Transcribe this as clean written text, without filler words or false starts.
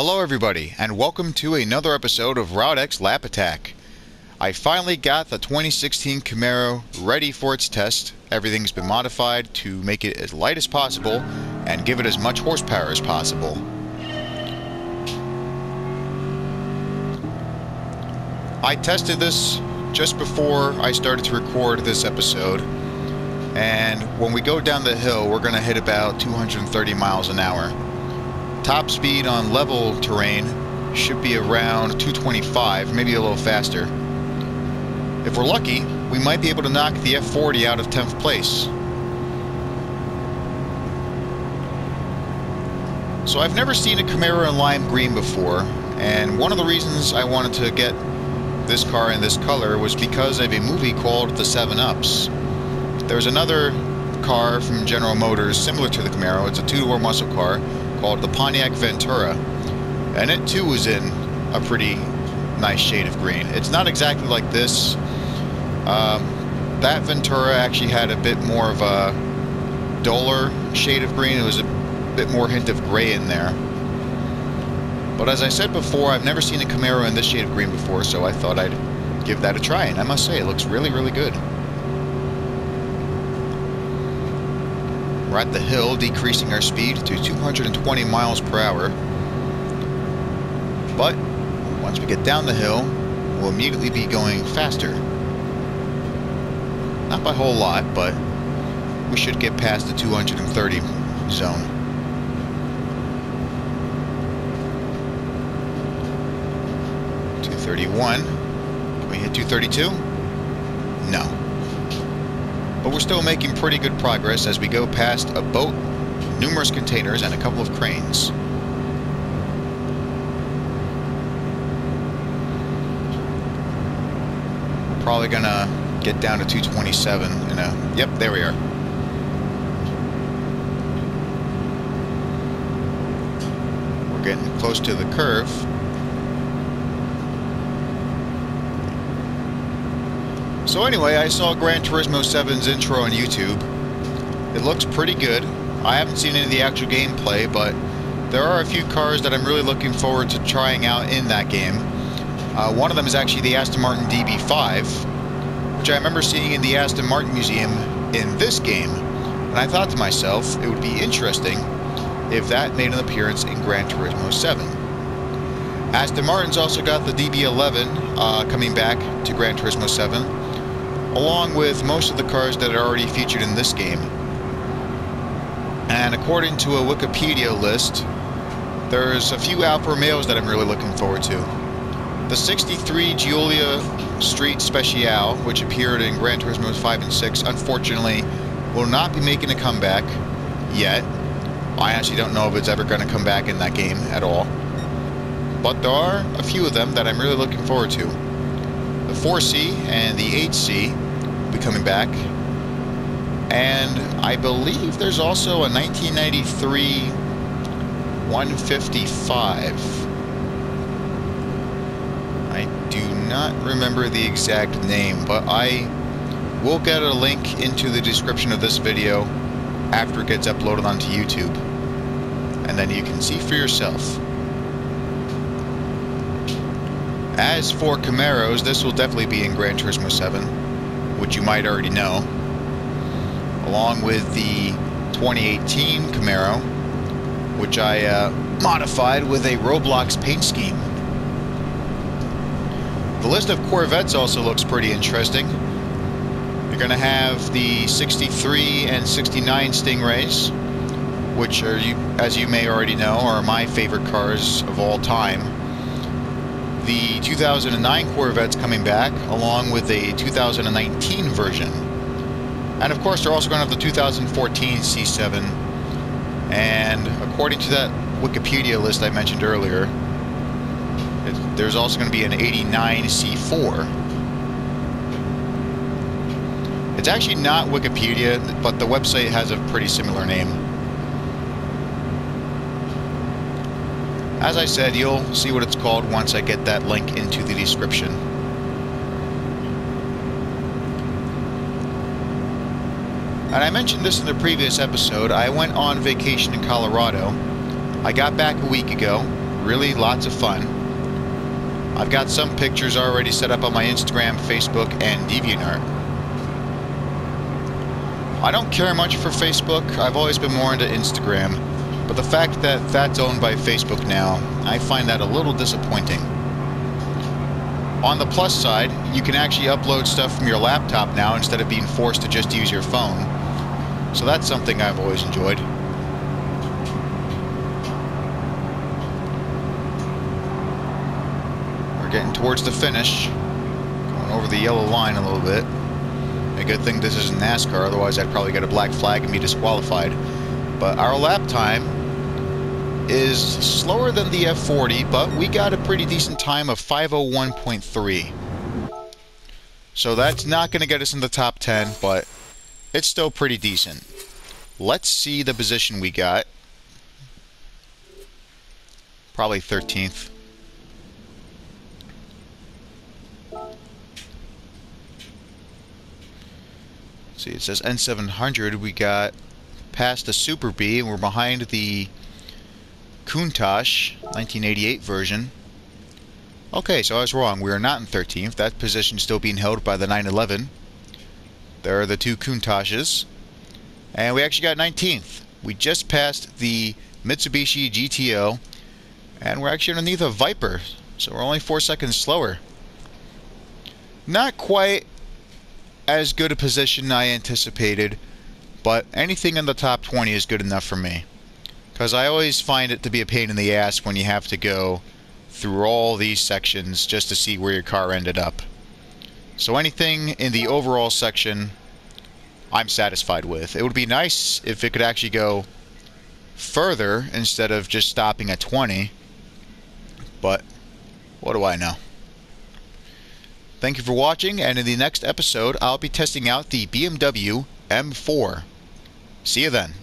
Hello everybody, and welcome to another episode of Route X Lap Attack. I finally got the 2016 Camaro ready for its test. Everything's been modified to make it as light as possible and give it as much horsepower as possible. I tested this just before I started to record this episode, and when we go down the hill we're going to hit about 230 miles an hour. Top speed on level terrain should be around 225, maybe a little faster. If we're lucky, we might be able to knock the F40 out of 10th place. So I've never seen a Camaro in lime green before, and one of the reasons I wanted to get this car in this color was because of a movie called The 7-Ups. There's another car from General Motors similar to the Camaro. It's a two-door muscle car called the Pontiac Ventura, and it too was in a pretty nice shade of green. It's not exactly like this. That Ventura actually had a bit more of a duller shade of green. It was a bit more hint of gray in there. But as I said before, I've never seen a Camaro in this shade of green before, so I thought I'd give that a try, and I must say it looks really, really good. We're at the hill, decreasing our speed to 220 miles per hour. But once we get down the hill, we'll immediately be going faster. Not by a whole lot, but we should get past the 230 zone. .231. Can we hit 232? No. But we're still making pretty good progress as we go past a boat, numerous containers, and a couple of cranes. Probably gonna get down to 227 in a... Yep, there we are. We're getting close to the curve. So anyway, I saw Gran Turismo 7's intro on YouTube. It looks pretty good. I haven't seen any of the actual gameplay, but there are a few cars that I'm really looking forward to trying out in that game. One of them is actually the Aston Martin DB5, which I remember seeing in the Aston Martin Museum in this game. And I thought to myself, it would be interesting if that made an appearance in Gran Turismo 7. Aston Martin's also got the DB11 coming back to Gran Turismo 7. Along with most of the cars that are already featured in this game. And according to a Wikipedia list, there's a few Alfa Romeos that I'm really looking forward to. The 63 Giulia Street Speciale, which appeared in Gran Turismo 5 and 6, unfortunately will not be making a comeback yet. I actually don't know if it's ever going to come back in that game at all. But there are a few of them that I'm really looking forward to. The 4C and the 8C will be coming back, and I believe there's also a 1993 155. I do not remember the exact name, but I will get a link into the description of this video after it gets uploaded onto YouTube, and then you can see for yourself. As for Camaros, this will definitely be in Gran Turismo 7, which you might already know, along with the 2018 Camaro, which I modified with a Roblox paint scheme. The list of Corvettes also looks pretty interesting. You're going to have the 63 and 69 Stingrays, which are, as you may already know, are my favorite cars of all time. The 2009 Corvette's coming back, along with a 2019 version. And of course, they're also going to have the 2014 C7. And according to that Wikipedia list I mentioned earlier, there's also going to be an 89 C4. It's actually not Wikipedia, but the website has a pretty similar name. As I said, you'll see what it's called once I get that link into the description. And I mentioned this in the previous episode, I went on vacation in Colorado. I got back a week ago, really lots of fun. I've got some pictures already set up on my Instagram, Facebook, and DeviantArt. I don't care much for Facebook. I've always been more into Instagram, but the fact that that's owned by Facebook now, I find that a little disappointing. On the plus side, you can actually upload stuff from your laptop now instead of being forced to just use your phone. So that's something I've always enjoyed. We're getting towards the finish. Going over the yellow line a little bit. A good thing this isn't NASCAR, otherwise I'd probably get a black flag and be disqualified. But our lap time is slower than the F40, but we got a pretty decent time of 5:01.3. So that's not going to get us in the top 10, but it's still pretty decent. Let's see the position we got. Probably 13th. See, it says N700. We got past the Super B, and we're behind the Countach 1988 version. Okay, so I was wrong. We are not in 13th. That position is still being held by the 911. There are the two Countaches. And we actually got 19th. We just passed the Mitsubishi GTO, and we're actually underneath a Viper, so we're only 4 seconds slower. Not quite as good a position I anticipated, but anything in the top 20 is good enough for me. Because I always find it to be a pain in the ass when you have to go through all these sections just to see where your car ended up. So anything in the overall section, I'm satisfied with. It would be nice if it could actually go further instead of just stopping at 20. But what do I know? Thank you for watching, and in the next episode, I'll be testing out the BMW M4. See you then.